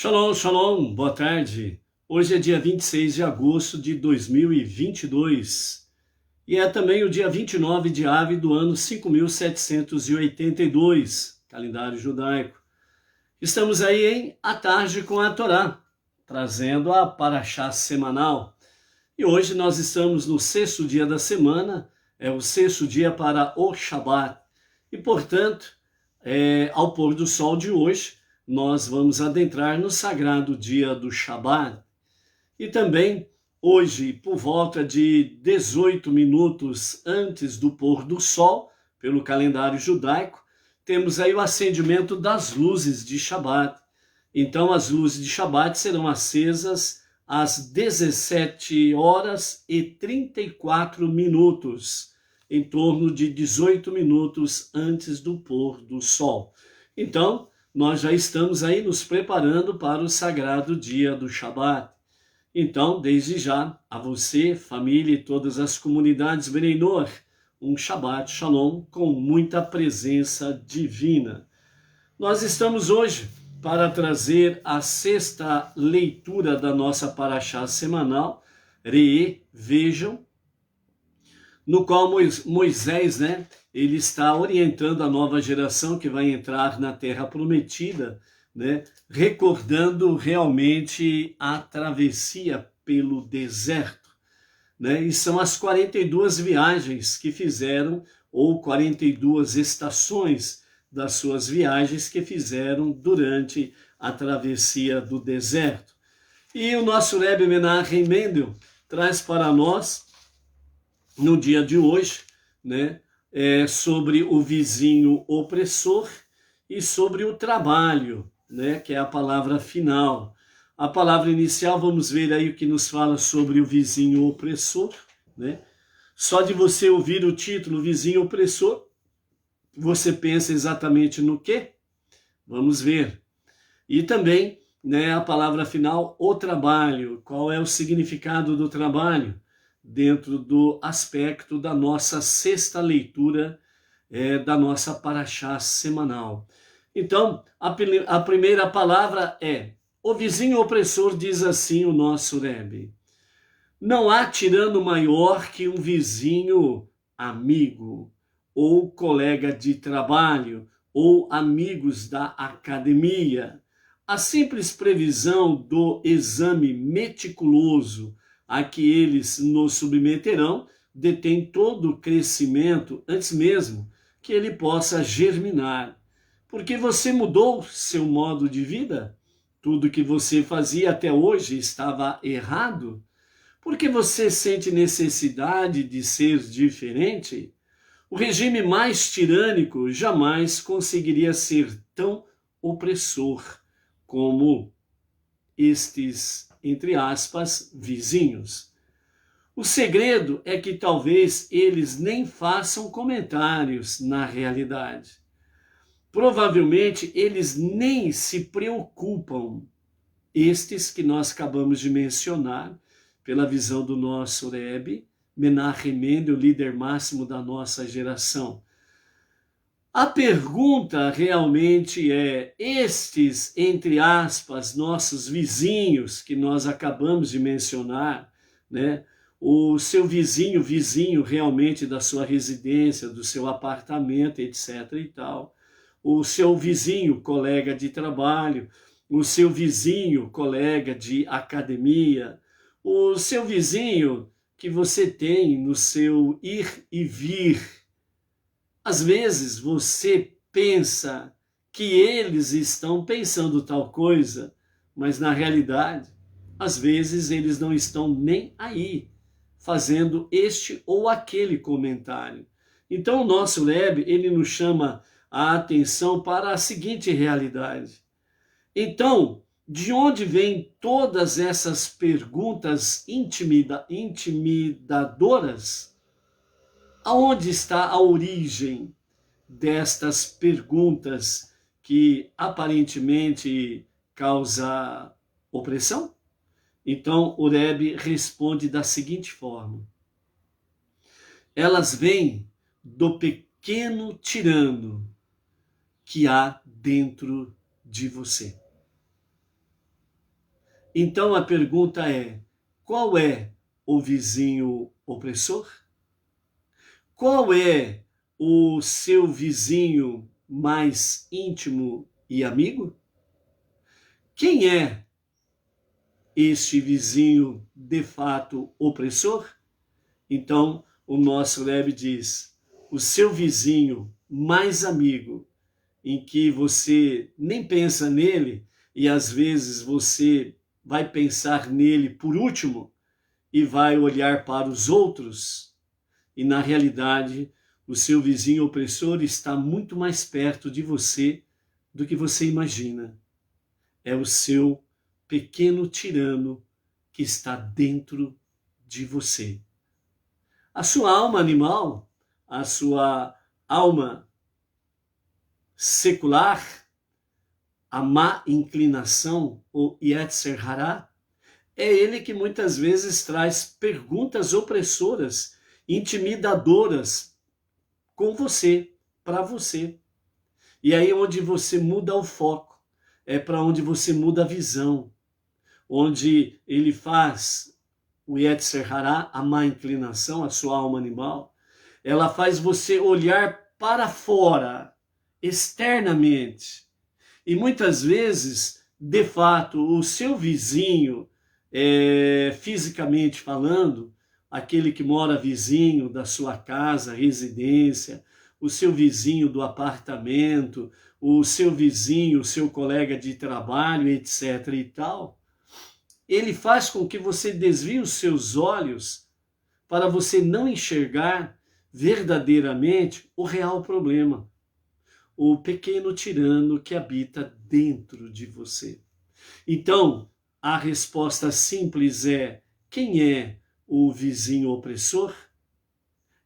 Shalom, shalom, boa tarde. Hoje é dia 26 de agosto de 2022 e é também o dia 29 de Ave do ano 5782, calendário judaico. Estamos aí em A Tarde com a Torá, trazendo a Parashá semanal. E hoje nós estamos no sexto dia da semana, é o sexto dia para o Shabat. E, portanto, ao pôr do sol de hoje, nós vamos adentrar no sagrado dia do Shabat. E também, hoje, por volta de 18 minutos antes do pôr do sol, pelo calendário judaico, temos aí o acendimento das luzes de Shabat. Então, as luzes de Shabat serão acesas às 17 horas e 34 minutos, em torno de 18 minutos antes do pôr do sol. Então, nós já estamos aí nos preparando para o sagrado dia do Shabat. Então, desde já, a você, família e todas as comunidades Bnei Noach, um Shabat Shalom com muita presença divina. Nós estamos hoje para trazer a sexta leitura da nossa Parashá semanal, Re'e, vejam, no qual Moisés, ele está orientando a nova geração que vai entrar na Terra Prometida, recordando realmente a travessia pelo deserto, e são as 42 viagens que fizeram, ou 42 estações das suas viagens que fizeram durante a travessia do deserto. E o nosso Rebbe Menachem Mendel traz para nós, no dia de hoje, sobre o vizinho opressor e sobre o trabalho, que é a palavra final. A palavra inicial, vamos ver aí o que nos fala sobre o vizinho opressor, Só de você ouvir o título vizinho opressor, você pensa exatamente no quê? Vamos ver. E também, a palavra final, o trabalho. Qual é o significado do trabalho? Dentro do aspecto da nossa sexta leitura da nossa Parashá semanal. Então, a primeira palavra é: o vizinho opressor, diz assim o nosso Rebbe. Não há tirano maior que um vizinho amigo, ou colega de trabalho, ou amigos da academia. A simples previsão do exame meticuloso a que eles nos submeterão detém todo o crescimento antes mesmo que ele possa germinar. Porque você mudou seu modo de vida? Tudo que você fazia até hoje estava errado? Porque você sente necessidade de ser diferente? O regime mais tirânico jamais conseguiria ser tão opressor como estes, entre aspas, vizinhos. O segredo é que talvez eles nem façam comentários na realidade. Provavelmente eles nem se preocupam, estes que nós acabamos de mencionar, pela visão do nosso Rebbe, Menachem Mendel, o líder máximo da nossa geração. A pergunta realmente é: estes, entre aspas, nossos vizinhos que nós acabamos de mencionar, o seu vizinho realmente da sua residência, do seu apartamento, etc. e tal, o seu vizinho, colega de trabalho, o seu vizinho, colega de academia, o seu vizinho que você tem no seu ir e vir. Às vezes você pensa que eles estão pensando tal coisa, mas na realidade, às vezes eles não estão nem aí, fazendo este ou aquele comentário. Então o nosso Rebbe, ele nos chama a atenção para a seguinte realidade. Então, de onde vêm todas essas perguntas intimidadoras? Aonde está a origem destas perguntas que aparentemente causa opressão? Então, o Rebbe responde da seguinte forma: elas vêm do pequeno tirano que há dentro de você. Então a pergunta é: qual é o vizinho opressor? Qual é o seu vizinho mais íntimo e amigo? Quem é este vizinho de fato opressor? Então, o nosso Rebbe diz: o seu vizinho mais amigo, em que você nem pensa nele e às vezes você vai pensar nele por último e vai olhar para os outros, e na realidade o seu vizinho opressor está muito mais perto de você do que você imagina. É o seu pequeno tirano que está dentro de você. A sua alma animal, a sua alma secular, a má inclinação, o Yetzer Hará, é ele que muitas vezes traz perguntas opressoras, intimidadoras com você, para você. E aí onde você muda o foco, é para onde você muda a visão, onde ele faz o Yetzer Hará, a má inclinação, a sua alma animal, ela faz você olhar para fora, externamente. E muitas vezes, de fato, o seu vizinho, fisicamente falando, aquele que mora vizinho da sua casa, residência, o seu vizinho do apartamento, o seu vizinho, o seu colega de trabalho, etc. e tal, ele faz com que você desvie os seus olhos para você não enxergar verdadeiramente o real problema, o pequeno tirano que habita dentro de você. Então, a resposta simples é: quem é o vizinho opressor?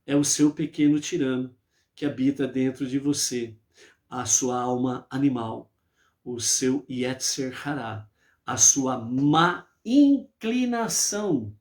É o seu pequeno tirano que habita dentro de você, a sua alma animal, o seu Yetzer Hará, a sua má inclinação.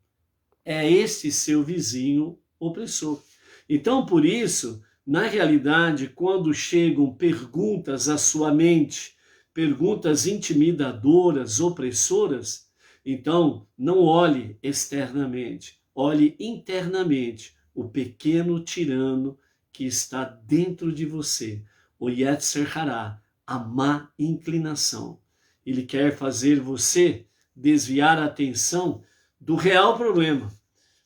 É esse seu vizinho opressor. Então, por isso, na realidade, quando chegam perguntas à sua mente, perguntas intimidadoras, opressoras, então não olhe externamente, olhe internamente o pequeno tirano que está dentro de você, o Yetzer Hará, a má inclinação. Ele quer fazer você desviar a atenção do real problema,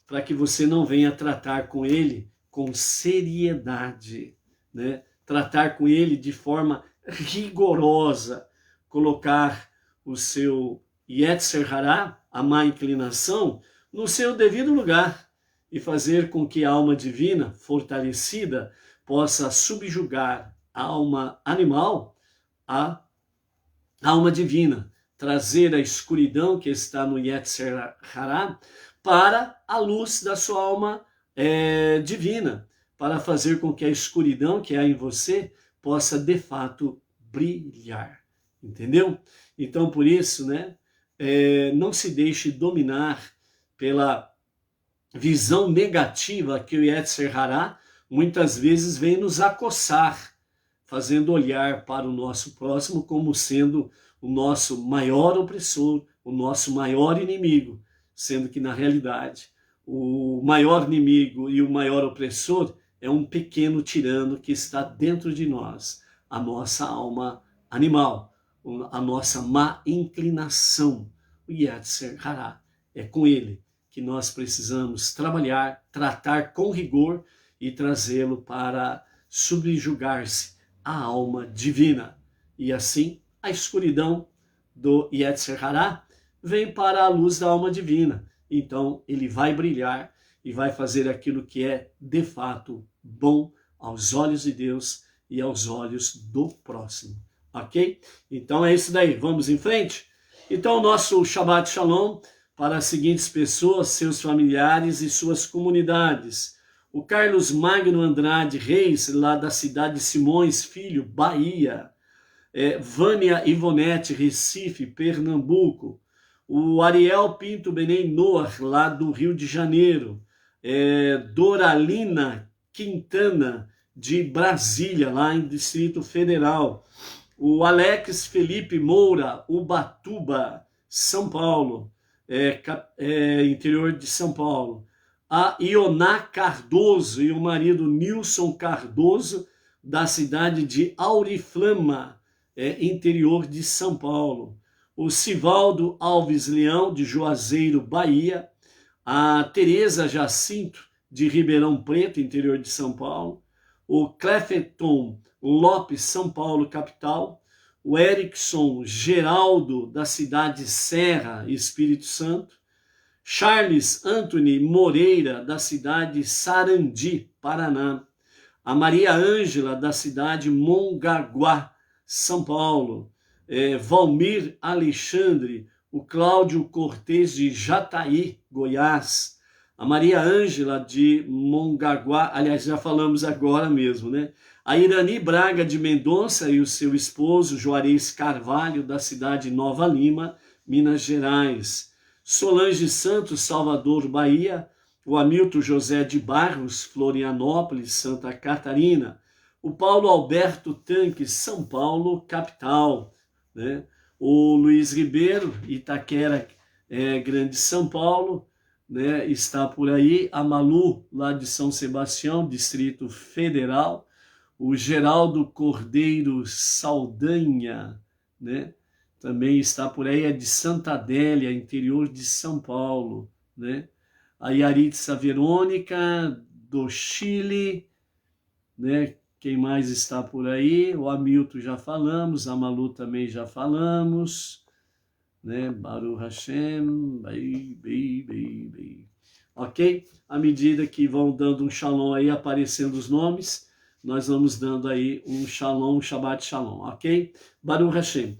para que você não venha tratar com ele com seriedade, né? Tratar com ele de forma rigorosa, colocar o seu Yetzer Hará, a má inclinação, no seu devido lugar e fazer com que a alma divina, fortalecida, possa subjugar a alma animal à alma divina, trazer a escuridão que está no Yetzer Hará para a luz da sua alma divina, para fazer com que a escuridão que há em você possa de fato brilhar, entendeu? Então por isso, né, não se deixe dominar pela visão negativa que o Yetzer Hará muitas vezes vem nos acossar, fazendo olhar para o nosso próximo como sendo o nosso maior opressor, o nosso maior inimigo, sendo que na realidade o maior inimigo e o maior opressor é um pequeno tirano que está dentro de nós, a nossa alma animal, a nossa má inclinação, o Yetzer Hará. É com ele que nós precisamos trabalhar, tratar com rigor e trazê-lo para subjugar-se a alma divina. E assim, a escuridão do Yetzer Hará vem para a luz da alma divina. Então, ele vai brilhar e vai fazer aquilo que é, de fato, bom aos olhos de Deus e aos olhos do próximo. Ok? Então, é isso daí. Vamos em frente? Então, o nosso Shabbat Shalom para as seguintes pessoas, seus familiares e suas comunidades. O Carlos Magno Andrade Reis, lá da cidade de Simões Filho, Bahia. Vânia Ivonete, Recife, Pernambuco. O Ariel Pinto Benem Noar, lá do Rio de Janeiro. Doralina Quintana, de Brasília, lá em Distrito Federal. O Alex Felipe Moura, Ubatuba. São Paulo, interior de São Paulo. A Ioná Cardoso e o marido Nilson Cardoso, da cidade de Auriflama, interior de São Paulo. O Sivaldo Alves Leão, de Juazeiro, Bahia. A Tereza Jacinto, de Ribeirão Preto, interior de São Paulo. O Clefeton Lopes, São Paulo, capital. O Erickson Geraldo, da cidade Serra, Espírito Santo. Charles Anthony Moreira, da cidade Sarandi, Paraná. A Maria Ângela, da cidade Mongaguá, São Paulo. Valmir Alexandre, o Cláudio Cortez, de Jataí, Goiás. A Maria Ângela, de Mongaguá, aliás, já falamos agora mesmo, né? A Irani Braga de Mendonça e o seu esposo, Juarez Carvalho, da cidade Nova Lima, Minas Gerais. Solange Santos, Salvador, Bahia. O Hamilton José de Barros, Florianópolis, Santa Catarina. O Paulo Alberto Tanque, São Paulo, capital, né? O Luiz Ribeiro, Itaquera, Grande São Paulo, né? Está por aí. A Malu, lá de São Sebastião, Distrito Federal. O Geraldo Cordeiro Saldanha, né? Também está por aí, é de Santa Adélia, interior de São Paulo, né? A Yaritza Verônica, do Chile, né? Quem mais está por aí? O Hamilton já falamos, a Malu também já falamos, né? Baruch Hashem, ok? À medida que vão dando um shalom aí, aparecendo os nomes, nós vamos dando aí um shalom, um Shabbat Shalom, ok? Baruch Hashem.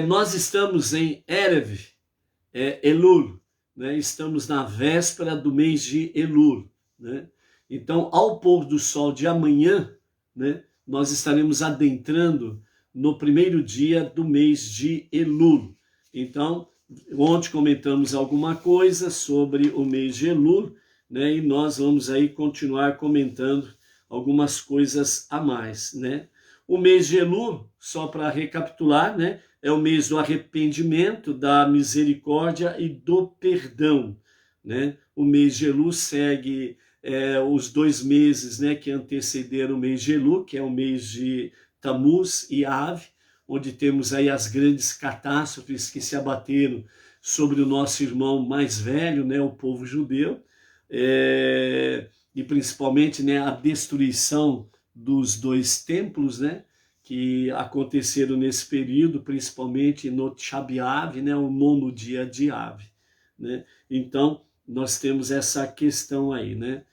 Nós estamos em Erev, Elul, né? Estamos na véspera do mês de Elul, né? Então, ao pôr do sol de amanhã, né, nós estaremos adentrando no primeiro dia do mês de Elul. Então, ontem comentamos alguma coisa sobre o mês de Elul, né, e nós vamos aí continuar comentando algumas coisas a mais, né? O mês de Elul, só para recapitular, né, é o mês do arrependimento, da misericórdia e do perdão, né? O mês de Elul segue os 2 meses, né, que antecederam o mês de Elul, que é o mês de Tammuz e Av, onde temos aí as grandes catástrofes que se abateram sobre o nosso irmão mais velho, né, o povo judeu, e principalmente, né, a destruição dos 2 templos, né, que aconteceram nesse período, principalmente no Tisha B'Av, né, o 9º dia de Av, né? Então, nós temos essa questão aí, né?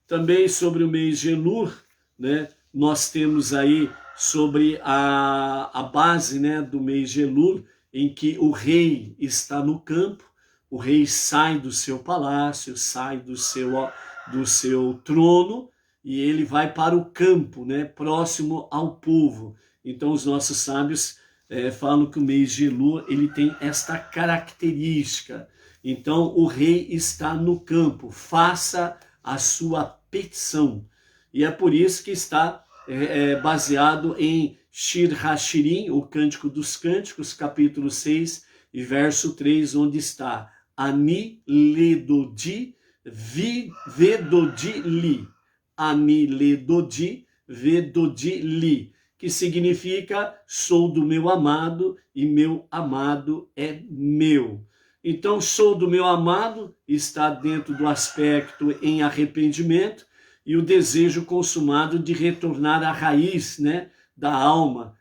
Também sobre o mês de Elul, né, nós temos aí sobre a base, né, do mês de Elul, em que o rei está no campo, o rei sai do seu palácio, sai do seu trono, e ele vai para o campo, né, próximo ao povo. Então os nossos sábios falam que o mês de Elul ele tem esta característica. Então o rei está no campo, faça a sua petição. E é por isso que está baseado em Shir HaShirim, o Cântico dos Cânticos, capítulo 6 e verso 3, onde está Ani ledodi vedodi li. Ani ledodi vedodi li, que significa sou do meu amado e meu amado é meu. Então, sou do meu amado está dentro do aspecto em arrependimento e o desejo consumado de retornar à raiz, né, da alma,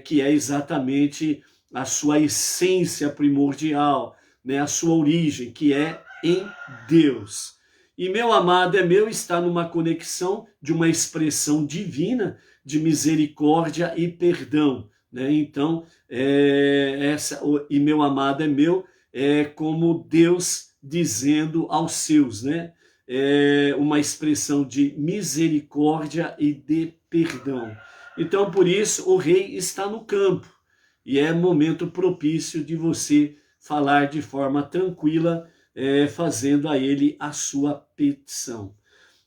que é exatamente a sua essência primordial, né, a sua origem, que é em Deus. E meu amado é meu está numa conexão de uma expressão divina de misericórdia e perdão, né? Então, e meu amado é meu, é como Deus dizendo aos seus, né? Uma expressão de misericórdia e de perdão. Então, por isso, o rei está no campo e é momento propício de você falar de forma tranquila, fazendo a ele a sua petição.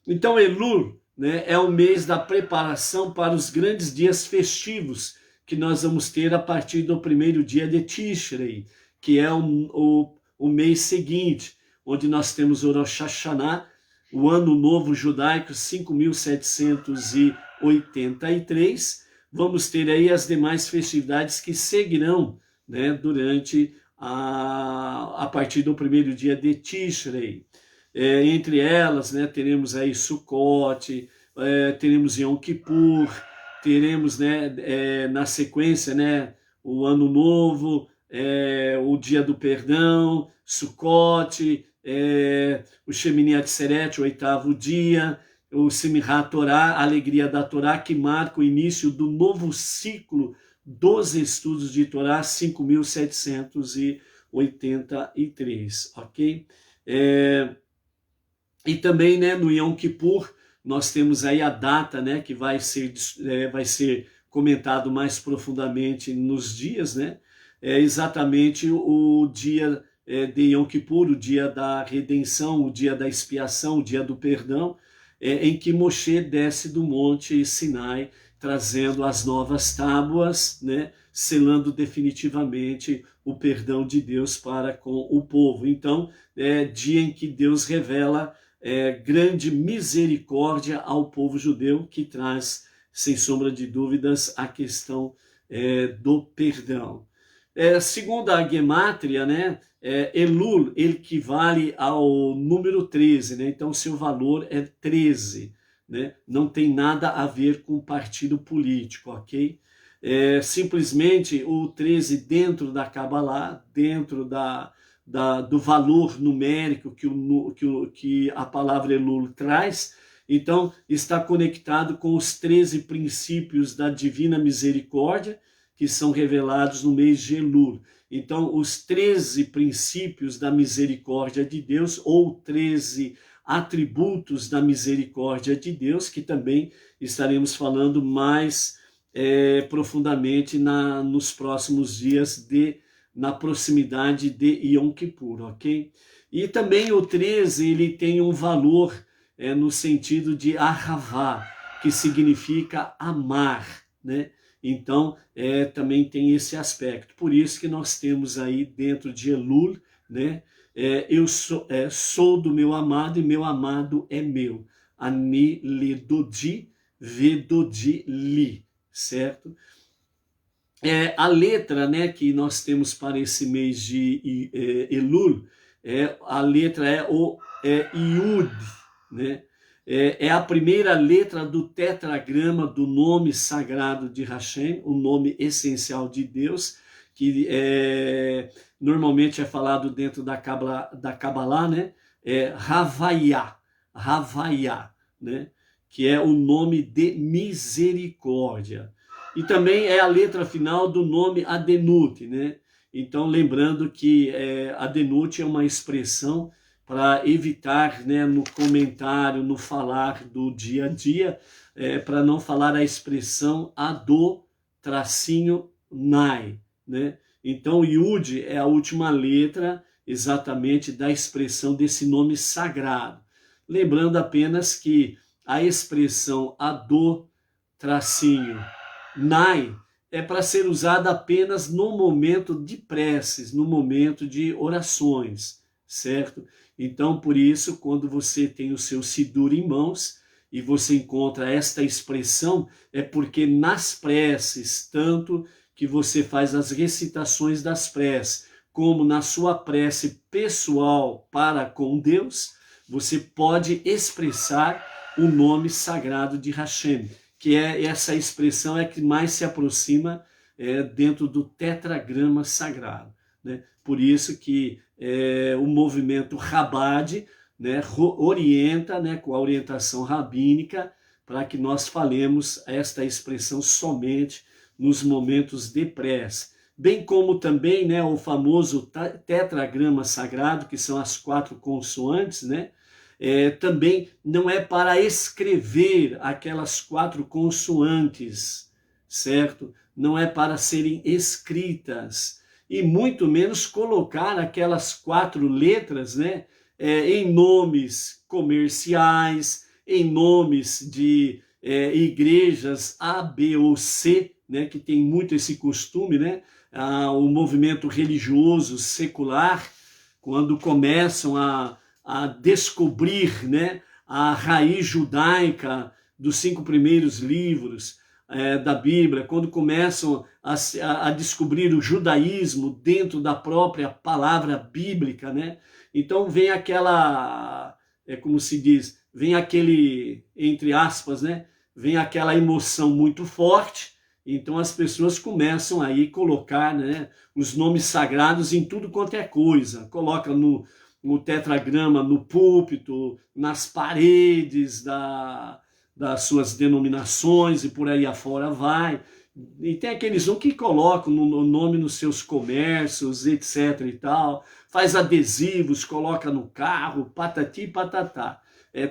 Então, Elul, né, é o mês da preparação para os grandes dias festivos que nós vamos ter a partir do primeiro dia de Tishrei, que é o mês seguinte, onde nós temos o Rosh Hashanah, o Ano Novo Judaico 5.783. Vamos ter aí as demais festividades que seguirão, né, durante a partir do primeiro dia de Tishrei. Entre elas, né, teremos aí Sukkot, teremos Yom Kippur, teremos, né, na sequência, né, o Ano Novo, o Dia do Perdão, Sukkot, o Shemini Atzeret, o 8º dia, o Simchat Torah, a alegria da Torá, que marca o início do novo ciclo dos estudos de Torá, 5.783, ok? E também, né, no Yom Kippur, nós temos aí a data, né, que vai ser comentado mais profundamente nos dias, né? É exatamente o dia de Yom Kippur, o dia da redenção, o dia da expiação, o dia do perdão, em que Moshe desce do monte Sinai, trazendo as novas tábuas, né, selando definitivamente o perdão de Deus para com o povo. Então, é dia em que Deus revela grande misericórdia ao povo judeu, que traz, sem sombra de dúvidas, a questão do perdão. Segundo a Gemátria, né, Elul equivale ao número 13, né? Então seu valor é 13, né? Não tem nada a ver com partido político, ok? Simplesmente o 13 dentro da Kabbalah, dentro do valor numérico que a palavra Elul traz, então está conectado com os 13 princípios da divina misericórdia, que são revelados no mês de Elul. Então, os 13 princípios da misericórdia de Deus, ou 13 atributos da misericórdia de Deus, que também estaremos falando mais profundamente nos próximos dias, na proximidade de Yom Kippur, ok? E também o 13, ele tem um valor no sentido de ahavá, que significa amar, né? Então, também tem esse aspecto. Por isso que nós temos aí dentro de Elul, né? Eu sou do meu amado e meu amado é meu. Ani le dodi, ve dodi li, certo? A letra, né, que nós temos para esse mês de Elul, a letra é Yud, né? É a primeira letra do tetragrama do nome sagrado de Hashem, o nome essencial de Deus, que normalmente é falado dentro da Kabbalah, né? Havaiá, né? Que é o nome de misericórdia. E também é a letra final do nome Adenut, né? Então, lembrando que Adenut é uma expressão para evitar, né, no comentário, no falar do dia a dia, para não falar a expressão Ado-Nai, né? Então, Yud é a última letra exatamente da expressão desse nome sagrado. Lembrando apenas que a expressão Ado-Nai é para ser usada apenas no momento de preces, no momento de orações, certo? Então, por isso, quando você tem o seu Sidur em mãos e você encontra esta expressão, é porque nas preces, tanto que você faz as recitações das preces, como na sua prece pessoal para com Deus, você pode expressar o nome sagrado de Hashem, que essa expressão que mais se aproxima dentro do tetragrama sagrado, né? Por isso que o movimento Chabad, né, orienta, né, com a orientação rabínica, para que nós falemos esta expressão somente nos momentos de prece. Bem como também, né, o famoso tetragrama sagrado, que são as 4 consoantes, né? Também não é para escrever aquelas 4 consoantes, certo? Não é para serem escritas, e muito menos colocar aquelas 4 letras, né, em nomes comerciais, em nomes de igrejas A, B ou C, né, que tem muito esse costume, né, o movimento religioso secular, quando começam a descobrir, né, a raiz judaica dos 5 primeiros livros da Bíblia, quando começam a descobrir o judaísmo dentro da própria palavra bíblica, né? Então vem aquela, como se diz, vem aquele, entre aspas, né? Vem aquela emoção muito forte, então as pessoas começam aí a colocar, né, os nomes sagrados em tudo quanto é coisa, coloca no tetragrama, no púlpito, nas paredes das suas denominações e por aí afora vai. E tem aqueles que colocam o nome nos seus comércios, etc e tal, faz adesivos, coloca no carro, patati patatá.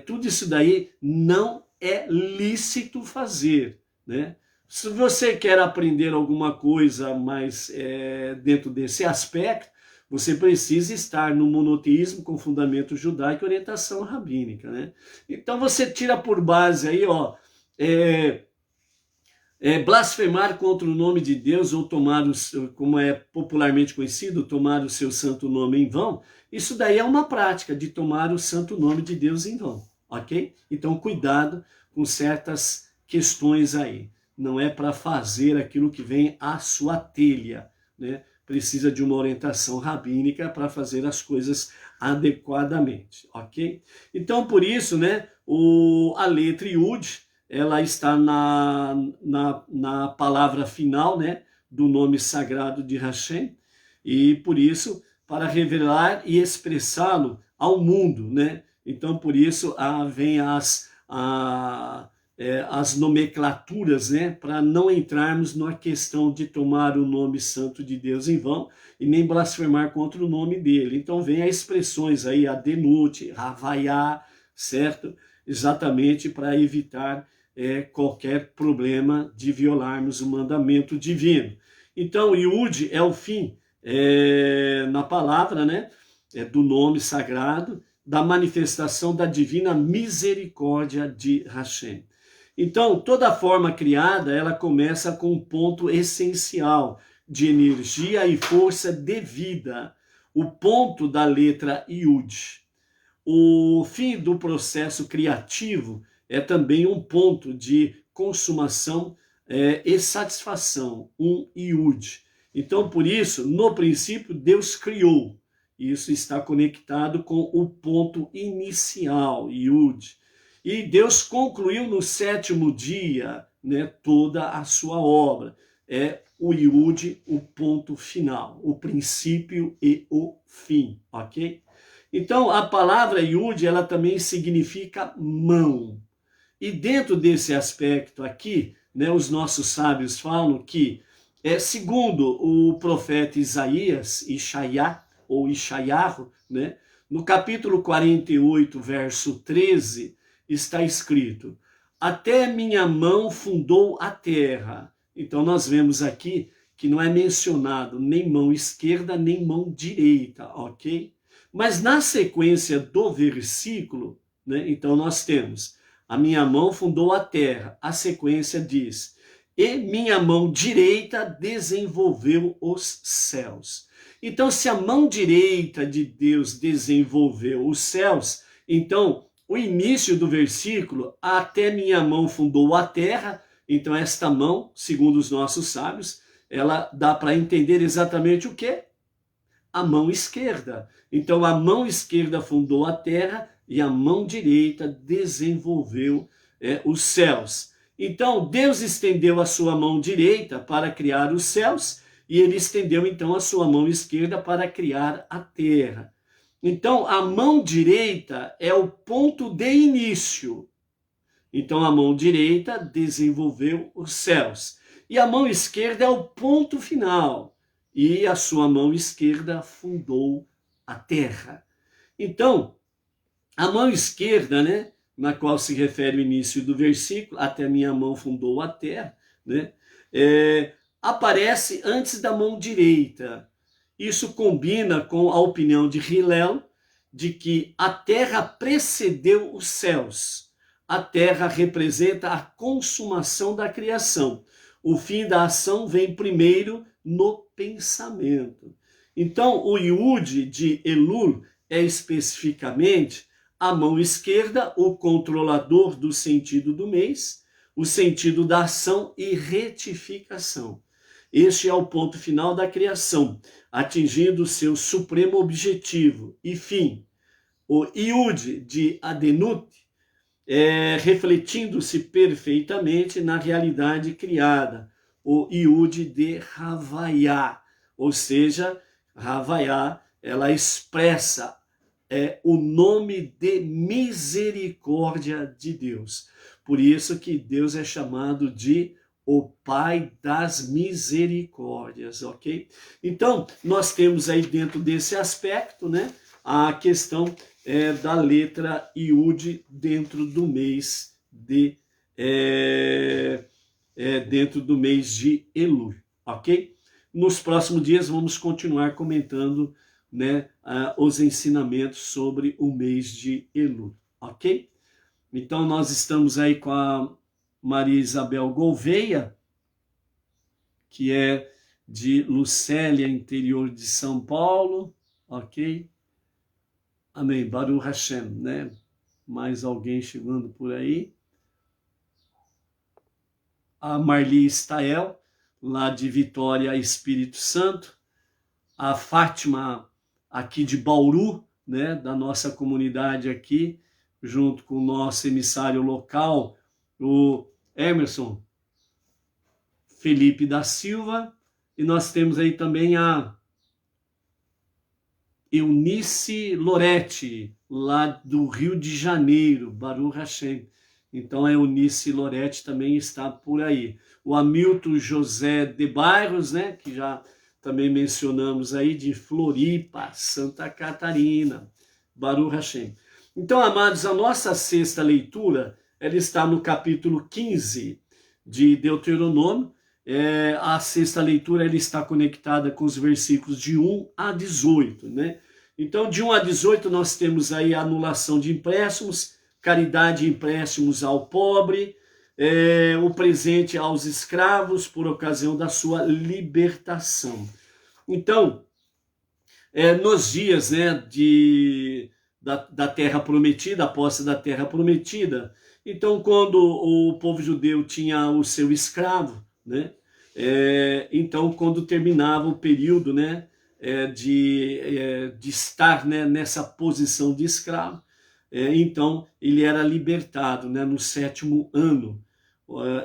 Tudo isso daí não é lícito fazer, né? Se você quer aprender alguma coisa mais dentro desse aspecto, você precisa estar no monoteísmo com fundamento judaico e orientação rabínica, né? Então você tira por base aí, ó, blasfemar contra o nome de Deus ou tomar, como é popularmente conhecido, tomar o seu santo nome em vão. Isso daí é uma prática de tomar o santo nome de Deus em vão, ok? Então cuidado com certas questões aí. Não é para fazer aquilo que vem à sua telha, né? Precisa de uma orientação rabínica para fazer as coisas adequadamente, ok? Então, por isso, né, a letra Yud, ela está na palavra final, né, do nome sagrado de Hashem, e por isso, para revelar e expressá-lo ao mundo, né? Então, por isso, vem as nomenclaturas, né, para não entrarmos na questão de tomar o nome santo de Deus em vão e nem blasfemar contra o nome dele. Então vem as expressões aí, Adenut, Havaiá, certo? Exatamente para evitar qualquer problema de violarmos o mandamento divino. Então, Yud é o fim na palavra, né, do nome sagrado, da manifestação da divina misericórdia de Hashem. Então, toda forma criada, ela começa com um ponto essencial de energia e força devida, o ponto da letra Yud. O fim do processo criativo é também um ponto de consumação e satisfação, um Yud. Então, por isso, no princípio, Deus criou. Isso está conectado com o ponto inicial, Yud. E Deus concluiu no 7º dia, né, toda a sua obra. O Yud, o ponto final, o princípio e o fim, ok? Então, a palavra Yud, ela também significa mão. E dentro desse aspecto aqui, né, os nossos sábios falam que, segundo o profeta Isaías, Ishaiá, ou Ishaiarro, né, no capítulo 48, verso 13, está escrito: até minha mão fundou a terra. Então nós vemos aqui que não é mencionado nem mão esquerda nem mão direita, ok? Mas na sequência do versículo, né, então nós temos: a minha mão fundou a terra. A sequência diz: e minha mão direita desenvolveu os céus. Então, se a mão direita de Deus desenvolveu os céus, então o início do versículo, até minha mão fundou a terra, então esta mão, segundo os nossos sábios, ela dá para entender exatamente o quê? A mão esquerda. Então a mão esquerda fundou a terra e a mão direita desenvolveu os céus. Então Deus estendeu a sua mão direita para criar os céus e ele estendeu então a sua mão esquerda para criar a terra. Então, a mão direita é o ponto de início. Então, a mão direita desenvolveu os céus. E a mão esquerda é o ponto final. E a sua mão esquerda fundou a terra. Então, a mão esquerda, né, na qual se refere o início do versículo, até minha mão fundou a terra, né, aparece antes da mão direita. Isso combina com a opinião de Hillel, de que a terra precedeu os céus. A terra representa a consumação da criação. O fim da ação vem primeiro no pensamento. Então, o Yud de Elul é especificamente a mão esquerda, o controlador do sentido do mês, o sentido da ação e retificação. Este é o ponto final da criação, atingindo seu supremo objetivo e fim. O Yud de Adenut, refletindo-se perfeitamente na realidade criada. O Yud de Havaiá, ou seja, Havaiá, ela expressa o nome de misericórdia de Deus. Por isso que Deus é chamado de o Pai das misericórdias, ok? Então, nós temos aí dentro desse aspecto, né, a questão da letra Yud dentro do mês de Elul, ok? Nos próximos dias vamos continuar comentando, né, os ensinamentos sobre o mês de Elul, ok? Então nós estamos aí com a Maria Isabel Gouveia, que é de Lucélia, interior de São Paulo, ok? Amém, Baruch Hashem, né? Mais alguém chegando por aí. A Marli Stael, lá de Vitória, Espírito Santo. A Fátima, aqui de Bauru, né? Da nossa comunidade aqui, junto com o nosso emissário local, o Emerson Felipe da Silva. E nós temos aí também a Eunice Loretti, lá do Rio de Janeiro, Baruch Hashem. Então a Eunice Loretti também está por aí. O Hamilton José de Bairros, né, que já também mencionamos aí, de Floripa, Santa Catarina, Baruch Hashem. Então, amados, a nossa sexta leitura, ela está no capítulo 15 de Deuteronômio. A sexta leitura ela está conectada com os versículos de 1 a 18, né? Então, de 1 a 18, nós temos aí a anulação de empréstimos, caridade e empréstimos ao pobre, o presente aos escravos por ocasião da sua libertação. Então, nos dias, né, da Terra Prometida, a posse da Terra Prometida, então, quando o povo judeu tinha o seu escravo, né? Então, quando terminava o período, né, de estar, né, nessa posição de escravo, então ele era libertado, né, no 7º ano.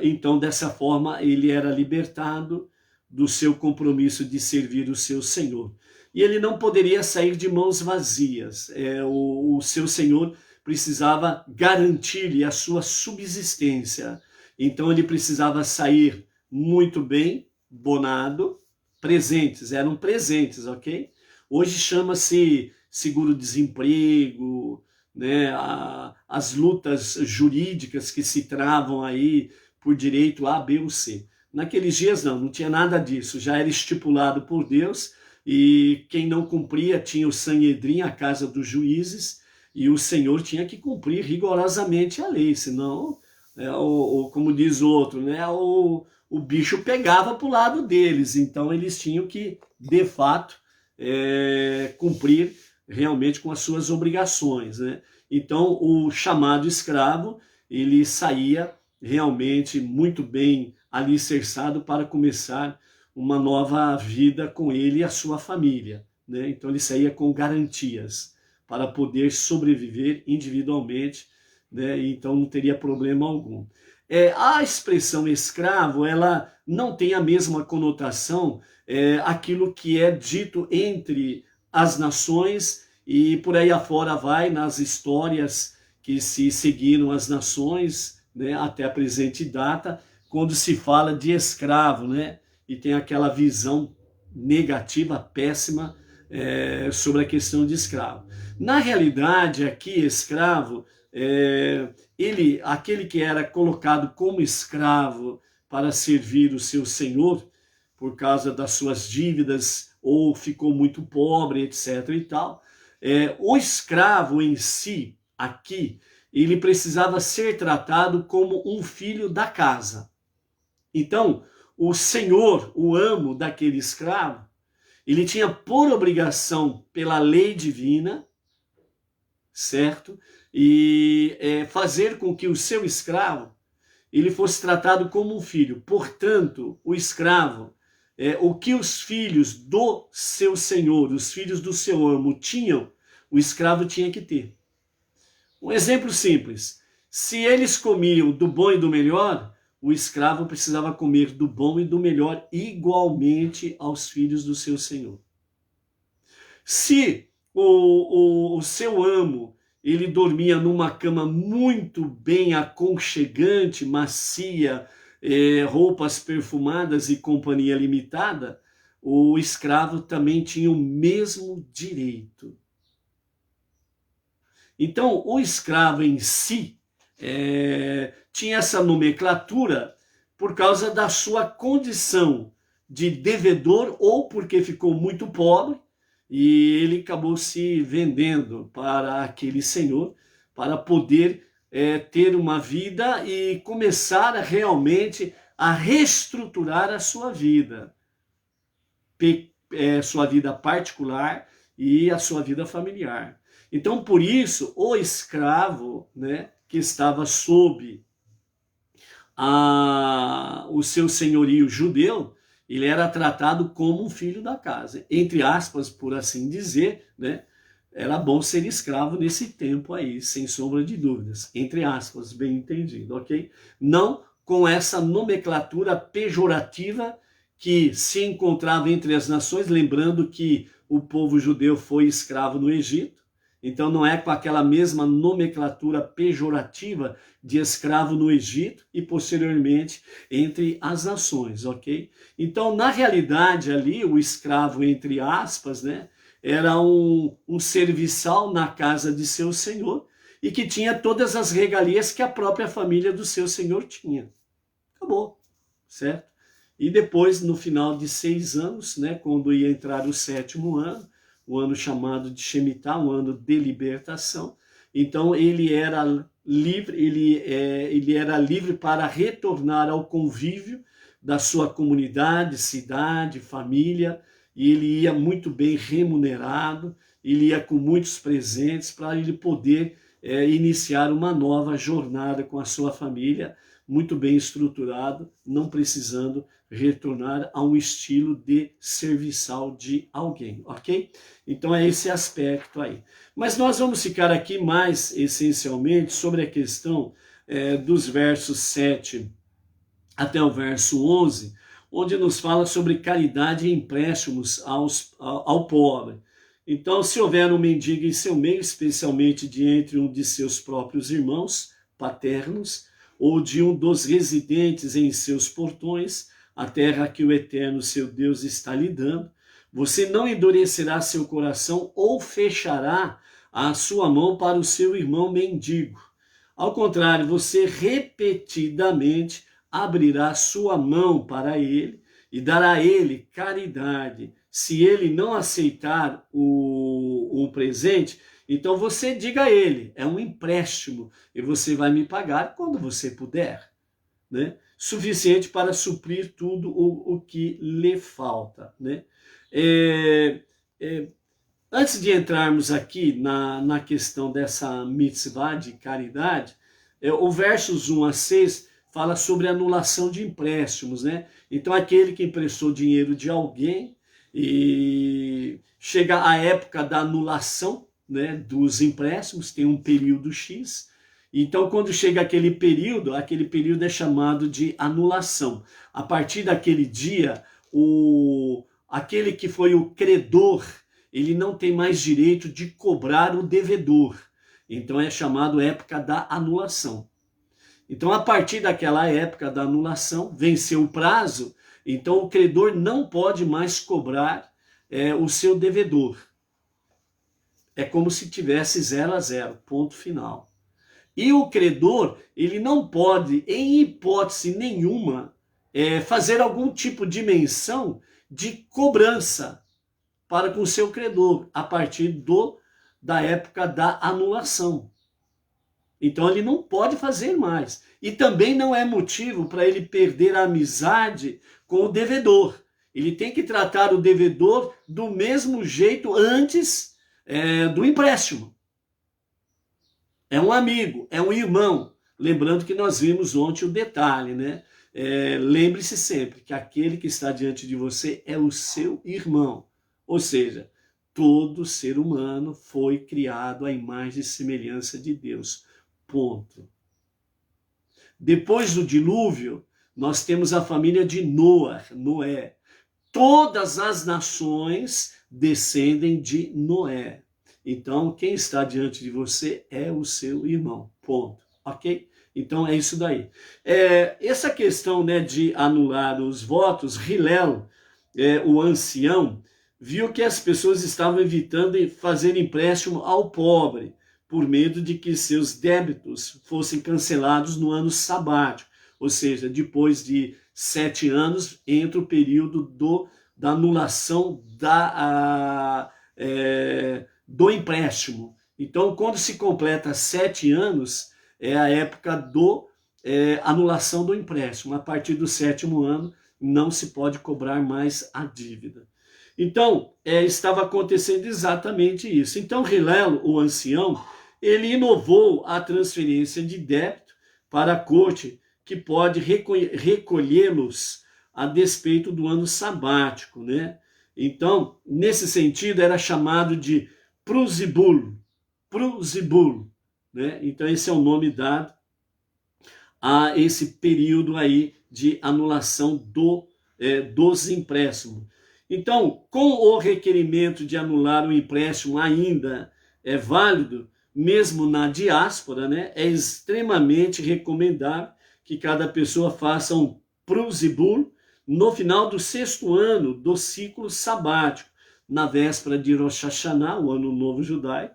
Então, dessa forma, ele era libertado do seu compromisso de servir o seu Senhor. E ele não poderia sair de mãos vazias. O seu Senhor precisava garantir-lhe a sua subsistência. Então, ele precisava sair muito bem, bonado, eram presentes, ok? Hoje chama-se seguro-desemprego, né? As lutas jurídicas que se travam aí por direito A, B ou C. Naqueles dias não tinha nada disso, já era estipulado por Deus, e quem não cumpria tinha o Sanhedrim, a casa dos juízes, e o Senhor tinha que cumprir rigorosamente a lei, senão, como diz o outro, né, o bicho pegava para o lado deles. Então eles tinham que, de fato, cumprir realmente com as suas obrigações, né? Então o chamado escravo, ele saía realmente muito bem alicerçado para começar uma nova vida com ele e a sua família, né? Então ele saía com garantias para poder sobreviver individualmente, né? Então não teria problema algum. A expressão escravo, ela não tem a mesma conotação, aquilo que é dito entre as nações, e por aí afora vai nas histórias que se seguiram as nações, né, até a presente data, quando se fala de escravo, né, e tem aquela visão negativa, péssima, sobre a questão de escravo. Na realidade, aqui, escravo, aquele que era colocado como escravo para servir o seu senhor, por causa das suas dívidas, ou ficou muito pobre, etc. e tal, o escravo em si, aqui, ele precisava ser tratado como um filho da casa. Então, o senhor, o amo daquele escravo, ele tinha por obrigação, pela lei divina, certo? E fazer com que o seu escravo ele fosse tratado como um filho. Portanto, o escravo, o que os filhos do seu senhor, os filhos do seu amo tinham, o escravo tinha que ter. Um exemplo simples: se eles comiam do bom e do melhor, o escravo precisava comer do bom e do melhor igualmente aos filhos do seu senhor. Se o seu amo ele dormia numa cama muito bem aconchegante, macia, roupas perfumadas e companhia limitada, o escravo também tinha o mesmo direito. Então, o escravo em si tinha essa nomenclatura por causa da sua condição de devedor ou porque ficou muito pobre e ele acabou se vendendo para aquele senhor para poder ter uma vida e começar realmente a reestruturar a sua vida particular e a sua vida familiar. Então, por isso, o escravo, né, que estava sob o seu senhorio judeu, ele era tratado como um filho da casa. Entre aspas, por assim dizer, né? Era bom ser escravo nesse tempo aí, sem sombra de dúvidas. Entre aspas, bem entendido, ok? Não com essa nomenclatura pejorativa que se encontrava entre as nações, lembrando que o povo judeu foi escravo no Egito. Então não é com aquela mesma nomenclatura pejorativa de escravo no Egito e posteriormente entre as nações, ok? Então, na realidade ali, o escravo, entre aspas, né, era um serviçal na casa de seu senhor e que tinha todas as regalias que a própria família do seu senhor tinha. Acabou, certo? E depois, no final de 6 anos, né, quando ia entrar o 7º ano, o ano chamado de Shemitah, um ano de libertação. Então ele era livre, ele era livre para retornar ao convívio da sua comunidade, cidade, família, e ele ia muito bem remunerado, ele ia com muitos presentes para ele poder iniciar uma nova jornada com a sua família, muito bem estruturado, não precisando retornar a um estilo de serviçal de alguém, ok? Então é esse aspecto aí. Mas nós vamos ficar aqui mais essencialmente sobre a questão dos versos 7 até o verso 11, onde nos fala sobre caridade e empréstimos ao pobre. Então, se houver um mendigo em seu meio, especialmente de entre um de seus próprios irmãos paternos, ou de um dos residentes em seus portões, a terra que o Eterno, seu Deus, está lhe dando, você não endurecerá seu coração ou fechará a sua mão para o seu irmão mendigo. Ao contrário, você repetidamente abrirá sua mão para ele e dará a ele caridade. Se ele não aceitar o presente, então você diga a ele, é um empréstimo e você vai me pagar quando você puder, né? Suficiente para suprir tudo o que lhe falta, né? Antes de entrarmos aqui na questão dessa mitzvah de caridade, o versos 1 a 6 fala sobre anulação de empréstimos, né? Então aquele que emprestou dinheiro de alguém e chega a época da anulação, né, dos empréstimos, tem um período X. Então, quando chega aquele período é chamado de anulação. A partir daquele dia, aquele que foi o credor, ele não tem mais direito de cobrar o devedor. Então, é chamado época da anulação. Então, a partir daquela época da anulação, venceu o prazo, então o credor não pode mais cobrar o seu devedor. É como se tivesse 0 a 0, ponto final. E o credor, ele não pode, em hipótese nenhuma, fazer algum tipo de menção de cobrança para com seu credor, a partir da época da anulação. Então ele não pode fazer mais. E também não é motivo para ele perder a amizade com o devedor. Ele tem que tratar o devedor do mesmo jeito antes do empréstimo. É um amigo, é um irmão. Lembrando que nós vimos ontem o detalhe, né? Lembre-se sempre que aquele que está diante de você é o seu irmão. Ou seja, todo ser humano foi criado à imagem e semelhança de Deus. Ponto. Depois do dilúvio, nós temos a família de Noé. Todas as nações descendem de Noé. Então, quem está diante de você é o seu irmão. Ponto. Ok? Então, é isso daí. Essa questão, né, de anular os votos, Hillel, o ancião, viu que as pessoas estavam evitando fazer empréstimo ao pobre, por medo de que seus débitos fossem cancelados no ano sabático. Ou seja, depois de 7 anos, entra o período da anulação do empréstimo. Então, quando se completa 7 anos, é a época anulação do empréstimo. A partir do 7º ano, não se pode cobrar mais a dívida. Então, estava acontecendo exatamente isso. Então, Hillel, o ancião, ele inovou a transferência de débito para a corte, que pode recolhê-los a despeito do ano sabático, né? Então, nesse sentido, era chamado de prusibul, né? Então, esse é o nome dado a esse período aí de anulação dos empréstimos. Então, com o requerimento de anular o empréstimo ainda é válido, mesmo na diáspora, né? É extremamente recomendável que cada pessoa faça um prusibul no final do 6º ano do ciclo sabático, na véspera de Rosh Hashanah, o ano novo judaico.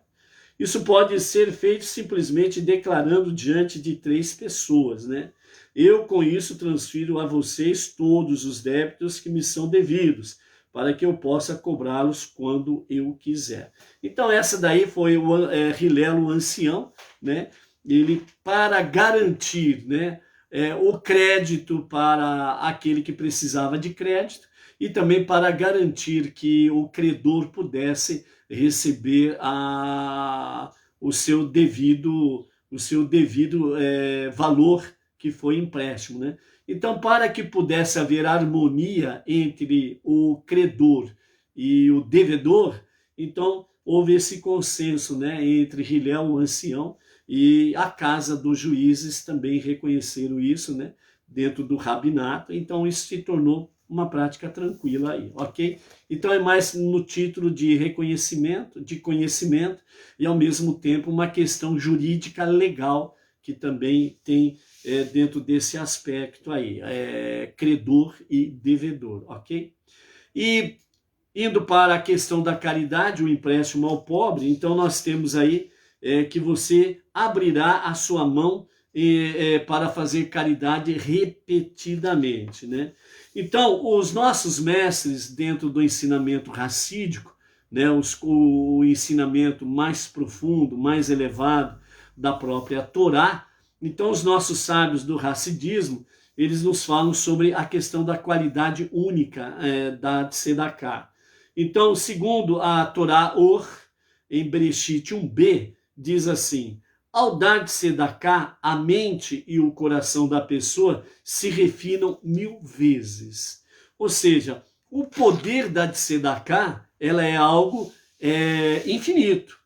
Isso pode ser feito simplesmente declarando diante de 3 pessoas, né? Eu, com isso, transfiro a vocês todos os débitos que me são devidos, para que eu possa cobrá-los quando eu quiser. Então, essa daí foi o Hillel, o ancião, né? Ele, para garantir, né, o crédito para aquele que precisava de crédito e também para garantir que o credor pudesse receber o seu devido valor que foi empréstimo, né? Então, para que pudesse haver harmonia entre o credor e o devedor, então houve esse consenso, né, entre Hillel, o ancião, e a casa dos juízes também reconheceram isso, né, dentro do rabinato. Então isso se tornou uma prática tranquila aí, ok? Então é mais no título de reconhecimento, de conhecimento, e ao mesmo tempo uma questão jurídica legal que também tem dentro desse aspecto aí, credor e devedor, ok? E indo para a questão da caridade, o empréstimo ao pobre, então nós temos aí que você abrirá a sua mão para fazer caridade repetidamente, né? Então, os nossos mestres dentro do ensinamento racídico, né, o ensinamento mais profundo, mais elevado da própria Torá, então os nossos sábios do racidismo, eles nos falam sobre a questão da qualidade única da Tzedaká. Então, segundo a Torá Or, em Bereshit 1b, diz assim: ao dar Tzedaká, a mente e o coração da pessoa se refinam 1000 vezes. Ou seja, o poder da Tzedaká, ela é algo infinito.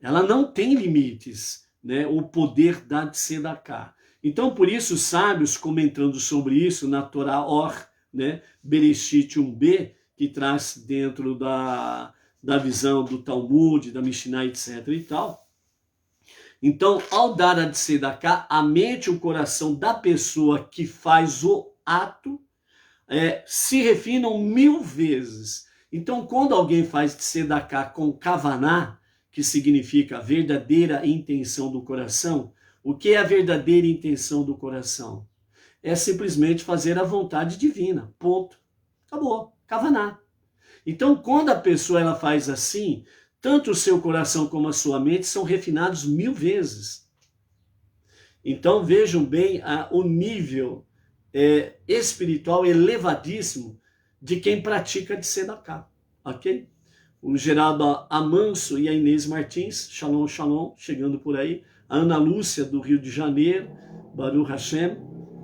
Ela não tem limites, né? O poder da Tzedaká. Então, por isso, os sábios, comentando sobre isso na Torá Or, né? Bereshit 1b, que traz dentro da visão do Talmud, da Mishnah, etc. e tal. Então, ao dar a Tzedaká, a mente e o coração da pessoa que faz o ato se refinam 1000 vezes. Então, quando alguém faz Tzedaká com Kavaná, que significa a verdadeira intenção do coração, o que é a verdadeira intenção do coração? É simplesmente fazer a vontade divina, ponto. Acabou, Kavaná. Então, quando a pessoa ela faz assim, tanto o seu coração como a sua mente são refinados 1000 vezes. Então vejam bem o nível espiritual elevadíssimo de quem pratica de Tzedakah, ok? O Geraldo Amanso e a Inês Martins, Shalom, Shalom, chegando por aí. A Ana Lúcia, do Rio de Janeiro, Baruch Hashem,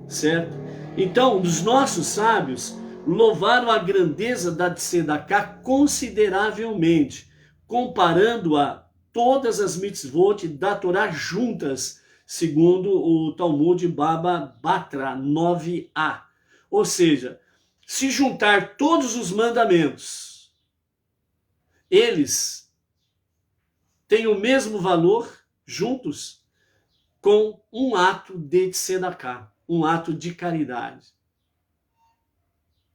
certo? Então, os nossos sábios louvaram a grandeza da Tzedakah consideravelmente, comparando a todas as mitzvot da Torá juntas, segundo o Talmud Baba Batra 9a. Ou seja, se juntar todos os mandamentos, eles têm o mesmo valor juntos com um ato de tzedakah, um ato de caridade.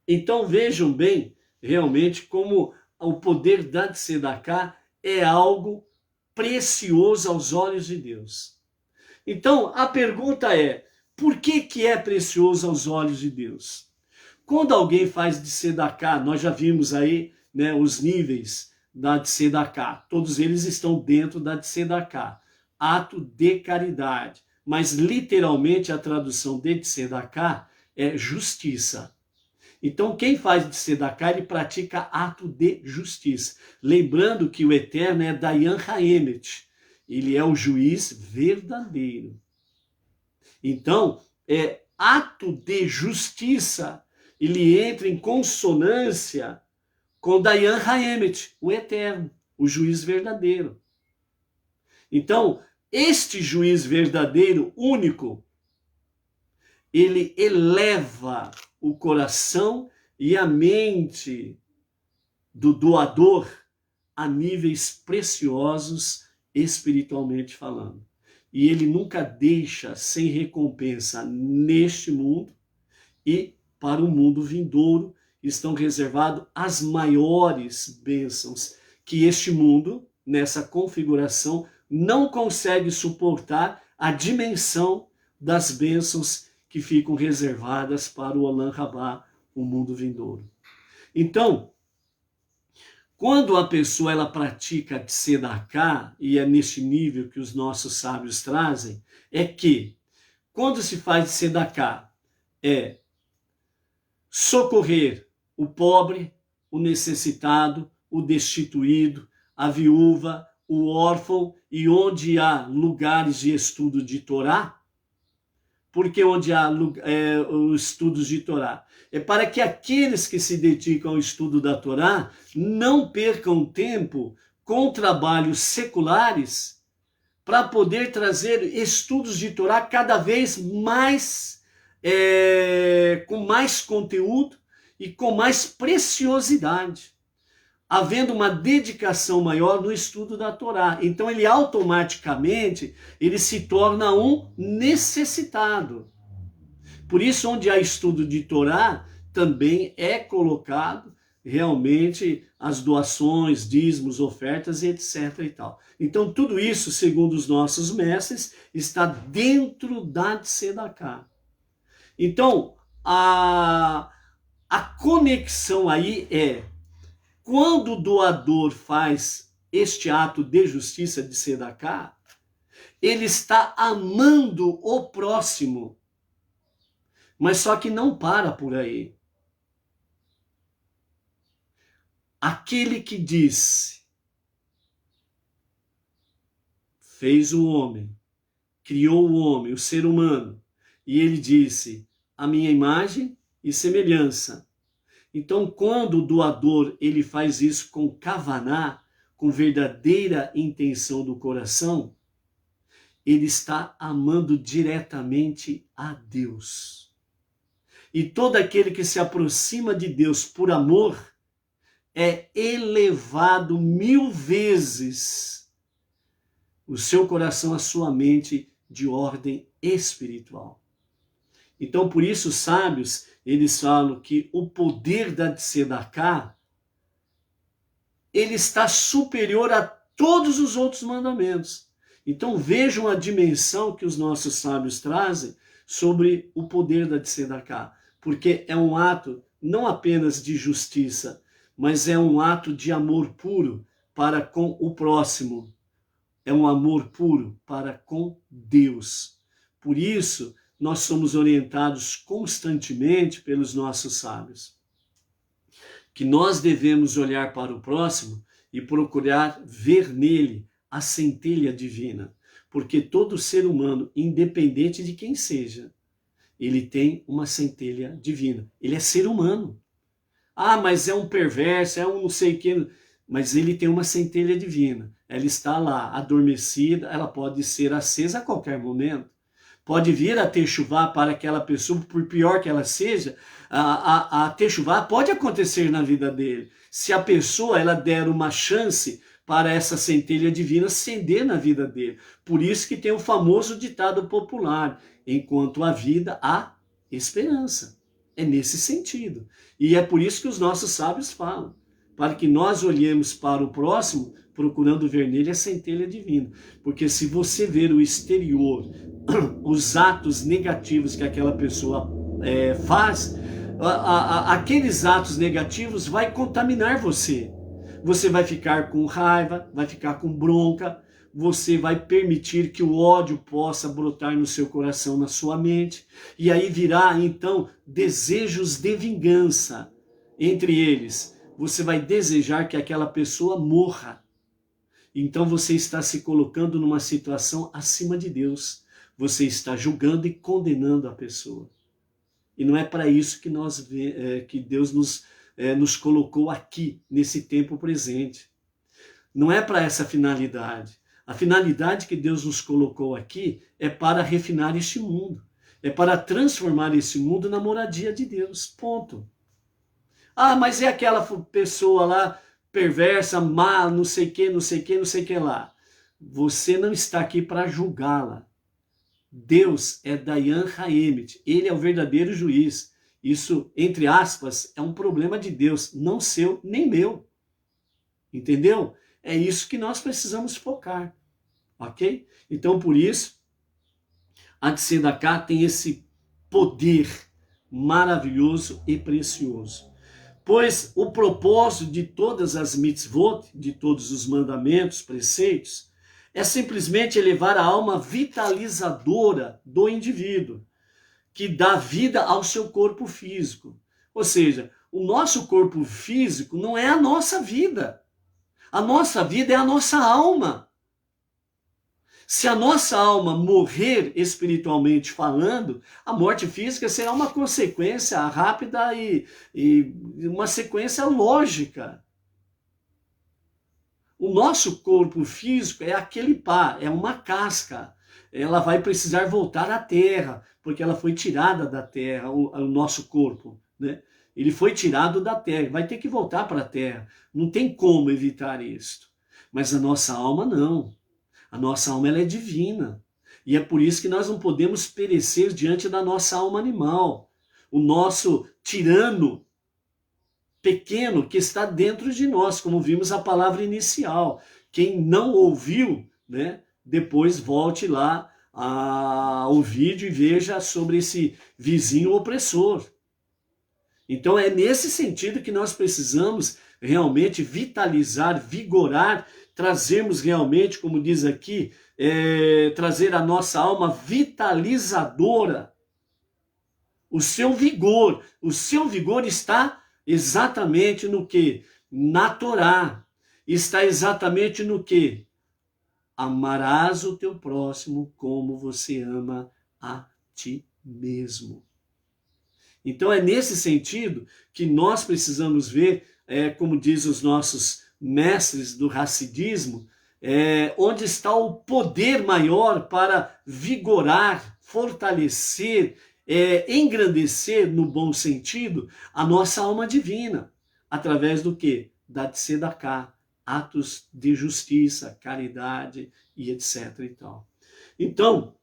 Então vejam bem, realmente, como o poder da tzedakah é algo precioso aos olhos de Deus. Então a pergunta é, por que é precioso aos olhos de Deus? Quando alguém faz de tzedakah, nós já vimos aí, né, os níveis da tzedakah, todos eles estão dentro da tzedakah, ato de caridade, mas literalmente a tradução de tzedakah é justiça. Então quem faz de tzedakah, ele pratica ato de justiça. Lembrando que o Eterno é Dayan Haemet, ele é o juiz verdadeiro. Então, ato de justiça, ele entra em consonância com Dayan Haemet, o Eterno, o juiz verdadeiro. Então, este juiz verdadeiro, único, ele eleva o coração e a mente do doador a níveis preciosos espiritualmente falando. E ele nunca deixa sem recompensa neste mundo, e para o mundo vindouro estão reservadas as maiores bênçãos que este mundo, nessa configuração, não consegue suportar a dimensão das bênçãos que ficam reservadas para o Olam Rabá, o mundo vindouro. Então, quando a pessoa ela pratica tzedakah, e é neste nível que os nossos sábios trazem, é que quando se faz tzedakah, é socorrer o pobre, o necessitado, o destituído, a viúva, o órfão, e onde há lugares de estudo de Torá. Porque onde há os estudos de Torá? É para que aqueles que se dedicam ao estudo da Torá não percam tempo com trabalhos seculares para poder trazer estudos de Torá cada vez mais, com mais conteúdo e com mais preciosidade, havendo uma dedicação maior no estudo da Torá. Então ele automaticamente ele se torna um necessitado. Por isso, onde há estudo de Torá, também é colocado realmente as doações, dízimos, ofertas, etc. e tal. Então tudo isso, segundo os nossos mestres, está dentro da tzedakah. Então a conexão aí é: quando o doador faz este ato de justiça de tzedakah, ele está amando o próximo. Mas só que não para por aí. Aquele que diz, fez o homem, criou o homem, o ser humano, e ele disse, a minha imagem e semelhança. Então, quando o doador ele faz isso com kavaná, com verdadeira intenção do coração, ele está amando diretamente a Deus. E todo aquele que se aproxima de Deus por amor é elevado 1000 vezes o seu coração, a sua mente de ordem espiritual. Então, por isso, os sábios, eles falam que o poder da tzedakah, ele está superior a todos os outros mandamentos. Então, vejam a dimensão que os nossos sábios trazem sobre o poder da tzedakah, porque é um ato não apenas de justiça, mas é um ato de amor puro para com o próximo. É um amor puro para com Deus. Por isso, nós somos orientados constantemente pelos nossos sábios, que nós devemos olhar para o próximo e procurar ver nele a centelha divina, porque todo ser humano, independente de quem seja, ele tem uma centelha divina. Ele é ser humano. Ah, mas é um perverso, é um não sei o que, mas ele tem uma centelha divina. Ela está lá, adormecida, ela pode ser acesa a qualquer momento. Pode vir a techuvá para aquela pessoa, por pior que ela seja, a techuvá pode acontecer na vida dele. Se a pessoa ela der uma chance para essa centelha divina acender na vida dele. Por isso que tem o famoso ditado popular, enquanto há vida, há esperança. É nesse sentido. E é por isso que os nossos sábios falam, para que nós olhemos para o próximo, procurando ver nele a centelha divina. Porque se você ver o exterior, os atos negativos que aquela pessoa faz, aqueles atos negativos vai contaminar você. Você vai ficar com raiva, vai ficar com bronca, você vai permitir que o ódio possa brotar no seu coração, na sua mente, e aí virá então desejos de vingança. Entre eles, você vai desejar que aquela pessoa morra. Então você está se colocando numa situação acima de Deus. Você está julgando e condenando a pessoa. E não é para isso que Deus nos colocou aqui, nesse tempo presente. Não é para essa finalidade. A finalidade que Deus nos colocou aqui é para refinar este mundo. É para transformar esse mundo na moradia de Deus. Ponto. Ah, mas é aquela pessoa lá perversa, má, não sei o que, não sei o que, não sei o que lá. Você não está aqui para julgá-la. Deus é Dayan Haemet. Ele é o verdadeiro juiz. Isso, entre aspas, é um problema de Deus, não seu nem meu. Entendeu? É isso que nós precisamos focar. Ok? Então, por isso, a Tzedakah tem esse poder maravilhoso e precioso. Pois o propósito de todas as mitzvot, de todos os mandamentos, preceitos, é simplesmente elevar a alma vitalizadora do indivíduo, que dá vida ao seu corpo físico. Ou seja, o nosso corpo físico não é a nossa vida. A nossa vida é a nossa alma. Se a nossa alma morrer espiritualmente falando, a morte física será uma consequência rápida e uma sequência lógica. O nosso corpo físico é aquele pá, é uma casca. Ela vai precisar voltar à terra, porque ela foi tirada da terra, o nosso corpo, né? Ele foi tirado da terra, vai ter que voltar para a terra. Não tem como evitar isto. Mas a nossa alma não. A nossa alma ela é divina. E é por isso que nós não podemos perecer diante da nossa alma animal. O nosso tirano pequeno que está dentro de nós, como vimos a palavra inicial. Quem não ouviu, né, depois volte lá ao vídeo e veja sobre esse vizinho opressor. Então é nesse sentido que nós precisamos realmente vitalizar, vigorar, trazermos realmente, como diz aqui, trazer a nossa alma vitalizadora. O seu vigor está exatamente no que? Na Torá. Está exatamente no que? Amarás o teu próximo como você ama a ti mesmo. Então é nesse sentido que nós precisamos ver, como diz os nossos mestres do Hassidismo, onde está o poder maior para vigorar, fortalecer, engrandecer, no bom sentido, a nossa alma divina. Através do quê? Da Tzedakah, atos de justiça, caridade e etc. e tal. Então,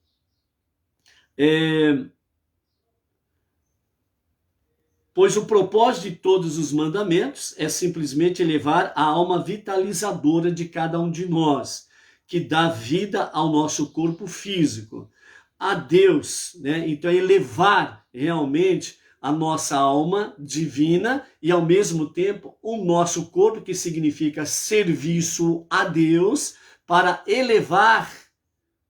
pois o propósito de todos os mandamentos é simplesmente elevar a alma vitalizadora de cada um de nós, que dá vida ao nosso corpo físico, a Deus, né? Então elevar realmente a nossa alma divina e ao mesmo tempo o nosso corpo, que significa serviço a Deus, para elevar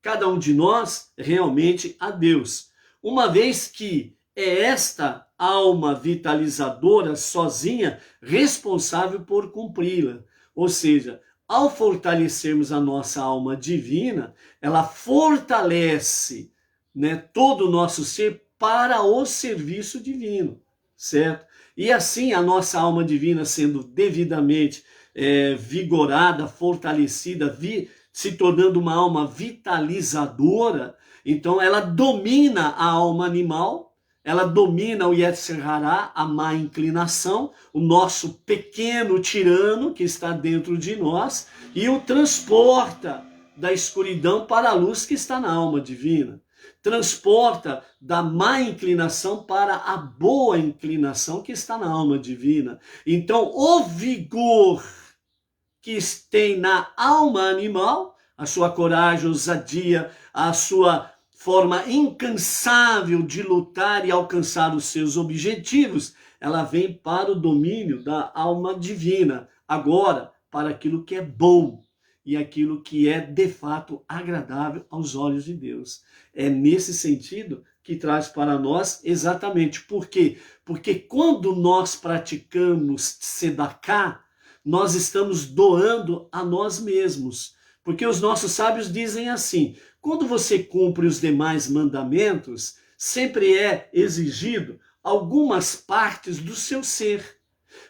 cada um de nós realmente a Deus, uma vez que é esta alma vitalizadora sozinha responsável por cumpri-la. Ou seja, ao fortalecermos a nossa alma divina, ela fortalece, né, todo o nosso ser para o serviço divino, certo? E assim a nossa alma divina sendo devidamente vigorada, fortalecida, se tornando uma alma vitalizadora, então ela domina a alma animal, ela domina o Yetzer Hará, a má inclinação, o nosso pequeno tirano que está dentro de nós, e o transporta da escuridão para a luz que está na alma divina. Transporta da má inclinação para a boa inclinação que está na alma divina. Então, o vigor que tem na alma animal, a sua coragem, ousadia, a sua forma incansável de lutar e alcançar os seus objetivos, ela vem para o domínio da alma divina, agora para aquilo que é bom e aquilo que é de fato agradável aos olhos de Deus. É nesse sentido que traz para nós exatamente. Por quê? Porque quando nós praticamos tzedakah, nós estamos doando a nós mesmos. Porque os nossos sábios dizem assim: quando você cumpre os demais mandamentos, sempre é exigido algumas partes do seu ser.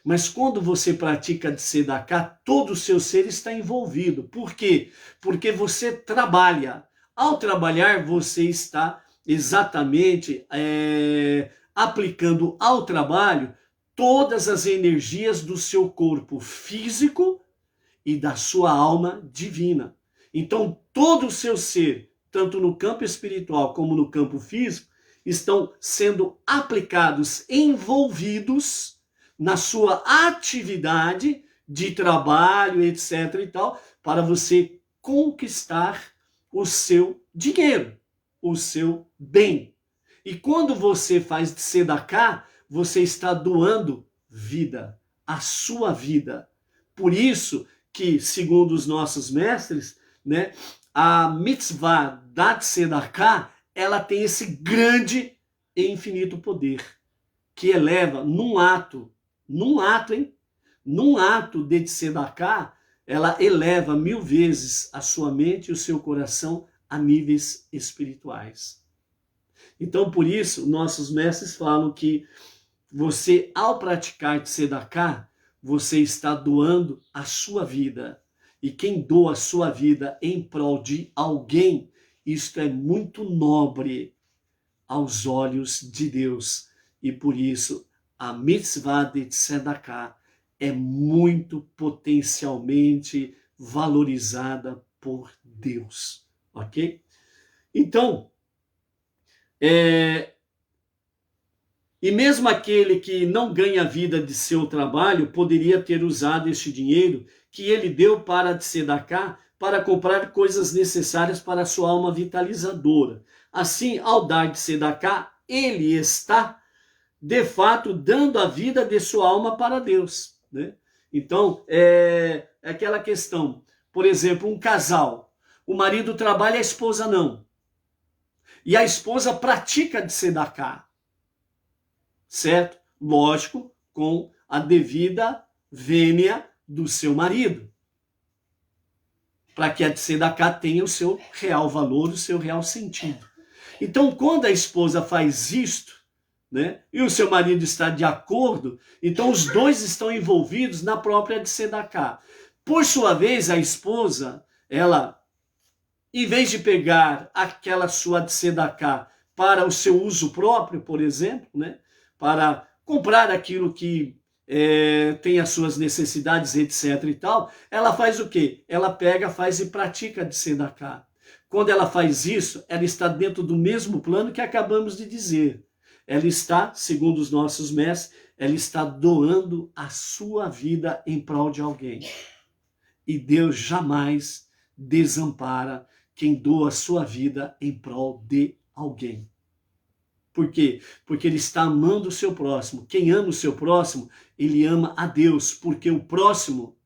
Mas quando você pratica tzedakah, todo o seu ser está envolvido. Por quê? Porque você trabalha. Ao trabalhar, você está exatamente aplicando ao trabalho todas as energias do seu corpo físico e da sua alma divina. Então, todo o seu ser, tanto no campo espiritual como no campo físico, estão sendo aplicados, envolvidos na sua atividade de trabalho, etc. e tal, para você conquistar o seu dinheiro, o seu bem. E quando você faz tzedakah, você está doando vida, a sua vida. Por isso que, segundo os nossos mestres, né, a mitzvah da tzedakah, ela tem esse grande e infinito poder, que eleva num ato, hein? Num ato de tzedakah, ela eleva 1000 vezes a sua mente e o seu coração a níveis espirituais. Então, por isso, nossos mestres falam que você, ao praticar tzedakah, você está doando a sua vida. E quem doa a sua vida em prol de alguém, isto é muito nobre aos olhos de Deus. E por isso, a mitzvah de tzedakah é muito potencialmente valorizada por Deus. Ok? Então, e mesmo aquele que não ganha vida de seu trabalho poderia ter usado este dinheiro que ele deu para tzedakah para comprar coisas necessárias para a sua alma vitalizadora. Assim, ao dar tzedakah, ele está, de fato, dando a vida de sua alma para Deus, né? Então, é aquela questão, por exemplo, um casal, o marido trabalha, a esposa não. E a esposa pratica tzedakah. Certo? Lógico, com a devida vênia do seu marido. Para que a tzedakah tenha o seu real valor, o seu real sentido. Então, quando a esposa faz isto, né, e o seu marido está de acordo, então os dois estão envolvidos na própria tzedakah. Por sua vez, a esposa, ela, em vez de pegar aquela sua tzedakah para o seu uso próprio, por exemplo, né, para comprar aquilo que tem as suas necessidades, etc. e tal, ela faz o quê? Ela pega, faz e pratica tzedakah. Quando ela faz isso, ela está dentro do mesmo plano que acabamos de dizer. Ela está, segundo os nossos mestres, ela está doando a sua vida em prol de alguém. E Deus jamais desampara quem doa a sua vida em prol de alguém. Por quê? Porque ele está amando o seu próximo. Quem ama o seu próximo, ele ama a Deus, porque o próximo,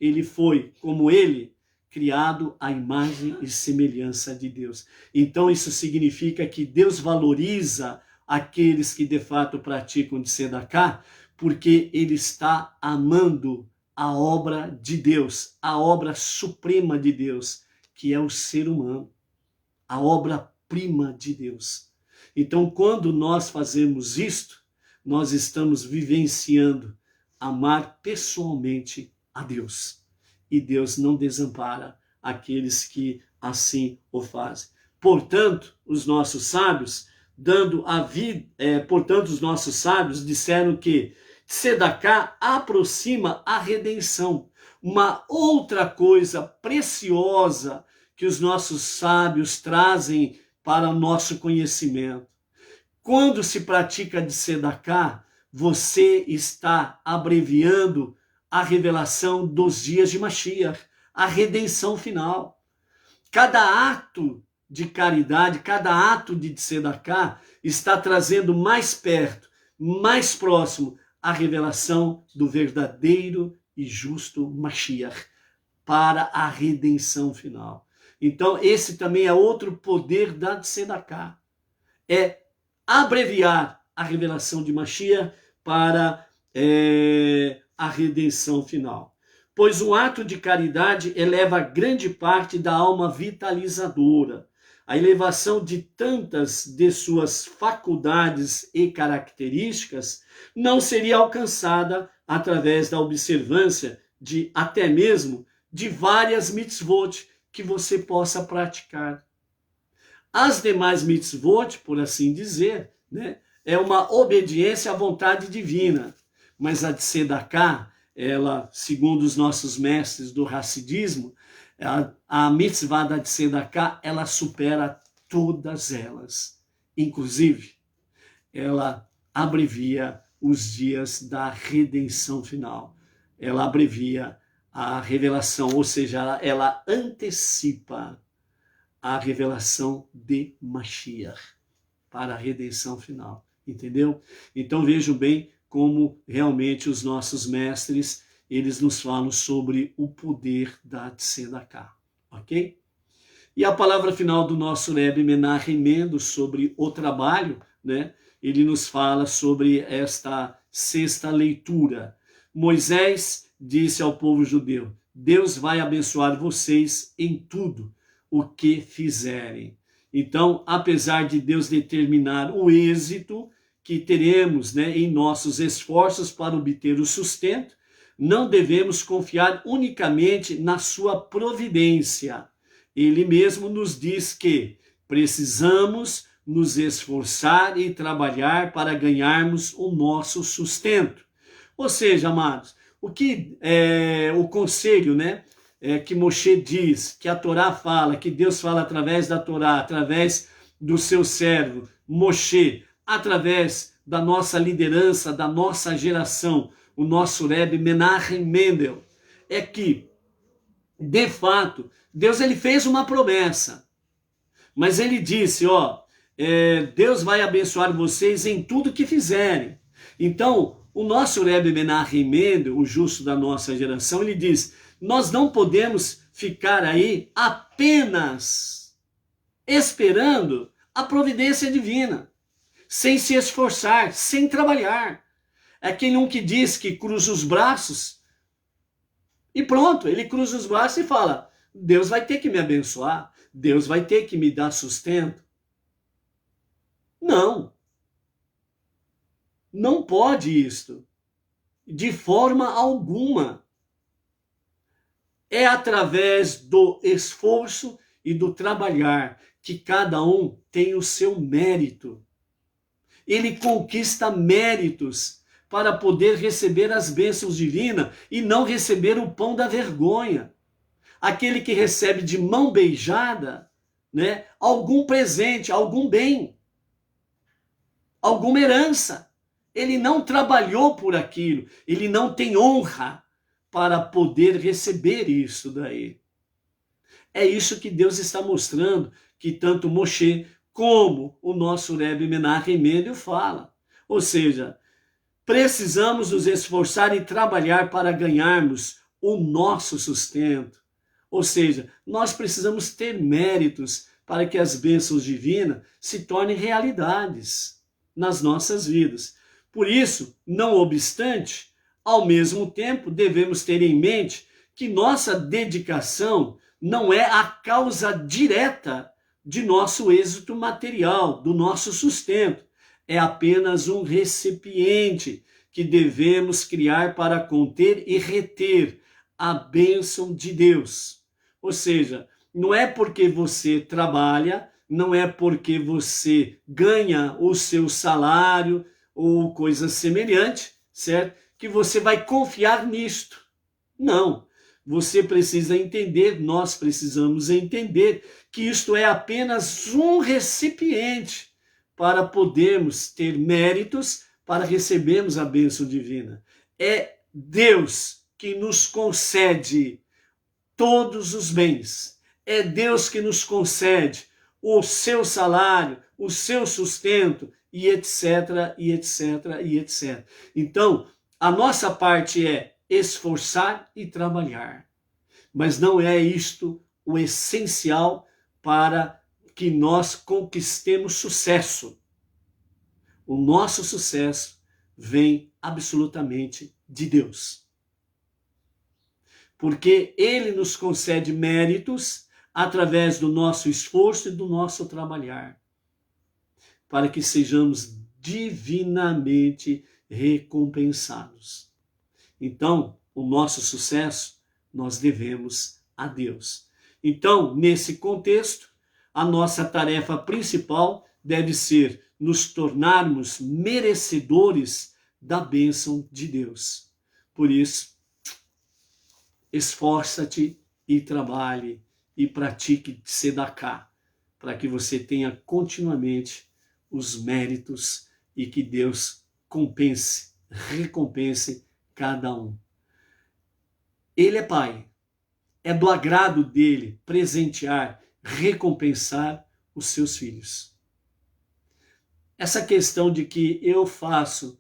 ele foi, como ele, criado à imagem e semelhança de Deus. Então isso significa que Deus valoriza aqueles que de fato praticam tzedakah, porque ele está amando a obra de Deus, a obra suprema de Deus, que é o ser humano, a obra-prima de Deus. Então, quando nós fazemos isto, nós estamos vivenciando amar pessoalmente a Deus. E Deus não desampara aqueles que assim o fazem. Portanto, os nossos sábios, os nossos sábios disseram que tzedakah aproxima a redenção. Uma outra coisa preciosa que os nossos sábios trazem para o nosso conhecimento. Quando se pratica tzedakah, você está abreviando a revelação dos dias de Mashiach, a redenção final. Cada ato de caridade, cada ato de tzedakah está trazendo mais perto, mais próximo a revelação do verdadeiro e justo Mashiach para a redenção final. Então, esse também é outro poder da tzedakah. É abreviar a revelação de Mashiach para a redenção final. Pois o ato de caridade eleva grande parte da alma vitalizadora. A elevação de tantas de suas faculdades e características não seria alcançada através da observância de até mesmo de várias mitzvot que você possa praticar. As demais mitzvot, por assim dizer, né, é uma obediência à vontade divina. Mas a tzedakah, ela, segundo os nossos mestres do Hassidismo, a mitzvah da tzedakah, ela supera todas elas. Inclusive, ela abrevia os dias da redenção final. Ela abrevia a revelação, ou seja, ela antecipa a revelação de Mashiach para a redenção final. Entendeu? Então vejam bem como realmente os nossos mestres, eles nos falam sobre o poder da tzedakah, ok? E a palavra final do nosso Rebbe Menachem Mendel sobre o trabalho, né? Ele nos fala sobre esta sexta leitura. Moisés disse ao povo judeu: Deus vai abençoar vocês em tudo o que fizerem. Então, apesar de Deus determinar o êxito que teremos, né, em nossos esforços para obter o sustento, não devemos confiar unicamente na sua providência. Ele mesmo nos diz que precisamos nos esforçar e trabalhar para ganharmos o nosso sustento. Ou seja, amados, o que o conselho, né, que Moshe diz, que a Torá fala, que Deus fala através da Torá, através do seu servo Moshe, através da nossa liderança, da nossa geração, o nosso Rebbe Menachem Mendel, é que, de fato, Deus ele fez uma promessa, mas ele disse, Deus vai abençoar vocês em tudo que fizerem. Então, o nosso Rebbe Menachem Mendel, o justo da nossa geração, ele diz, nós não podemos ficar aí apenas esperando a providência divina, sem se esforçar, sem trabalhar. É aquele um que diz que cruza os braços e pronto, ele cruza os braços e fala, Deus vai ter que me abençoar, Deus vai ter que me dar sustento. Não. Não pode isto. De forma alguma. É através do esforço e do trabalhar que cada um tem o seu mérito. Ele conquista méritos para poder receber as bênçãos divinas e não receber o pão da vergonha. Aquele que recebe de mão beijada, né, algum presente, algum bem, alguma herança. Ele não trabalhou por aquilo, ele não tem honra para poder receber isso daí. É isso que Deus está mostrando, que tanto Moshe como o nosso Rebbe Menachem Mendel fala. Ou seja, precisamos nos esforçar e trabalhar para ganharmos o nosso sustento, Ou seja, nós precisamos ter méritos para que as bênçãos divinas se tornem realidades nas nossas vidas. Por isso, não obstante, ao mesmo tempo, devemos ter em mente que nossa dedicação não é a causa direta de nosso êxito material, do nosso sustento. É apenas um recipiente que devemos criar para conter e reter a bênção de Deus. Ou seja, não é porque você trabalha, não é porque você ganha o seu salário ou coisa semelhante, certo? Que você vai confiar nisto. Não. Você precisa entender, nós precisamos entender que isto é apenas um recipiente para podermos ter méritos para recebermos a bênção divina. É Deus que nos concede todos os bens. É Deus que nos concede o seu salário, o seu sustento, e etc, e etc, e etc. Então, a nossa parte é esforçar e trabalhar. Mas não é isto o essencial para que nós conquistemos sucesso. O nosso sucesso vem absolutamente de Deus. Porque Ele nos concede méritos através do nosso esforço e do nosso trabalhar, para que sejamos divinamente recompensados. Então, o nosso sucesso nós devemos a Deus. Então, nesse contexto, a nossa tarefa principal deve ser nos tornarmos merecedores da bênção de Deus. Por isso, esforça-te e trabalhe e pratique tzedakah, para que você tenha continuamente os méritos e que Deus recompense cada um. Ele é Pai, é do agrado dele presentear, recompensar os seus filhos. Essa questão de que eu faço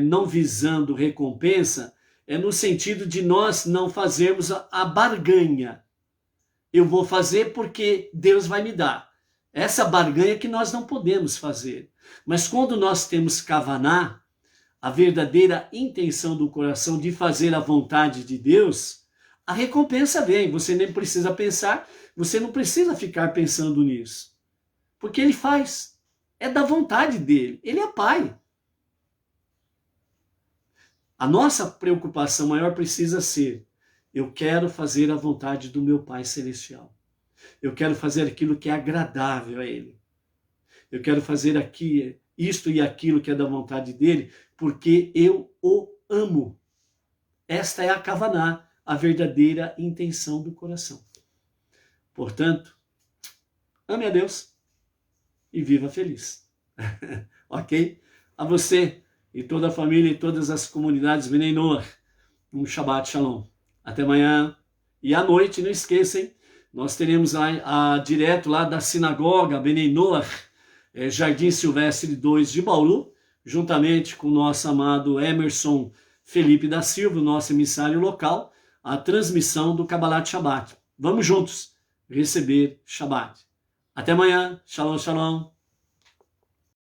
não visando recompensa é no sentido de nós não fazermos a barganha. Eu vou fazer porque Deus vai me dar. Essa barganha que nós não podemos fazer. Mas quando nós temos kavaná, a verdadeira intenção do coração de fazer a vontade de Deus, a recompensa vem. Você nem precisa pensar, você não precisa ficar pensando nisso. Porque Ele faz. É da vontade dele. Ele é Pai. A nossa preocupação maior precisa ser: eu quero fazer a vontade do meu Pai Celestial. Eu quero fazer aquilo que é agradável a Ele. Eu quero fazer aqui isto e aquilo que é da vontade dele, porque eu o amo. Esta é a kavaná, a verdadeira intenção do coração. Portanto, ame a Deus e viva feliz. Ok? A você e toda a família e todas as comunidades Bnei Noach, um Shabbat Shalom. Até amanhã. E à noite, não esqueçam, nós teremos direto lá da sinagoga Bnei Noach, Jardim Silvestre 2 de Bauru, juntamente com o nosso amado Emerson Felipe da Silva, nosso emissário local, a transmissão do Kabbalat Shabbat. Vamos juntos receber Shabbat. Até amanhã. Shalom, shalom.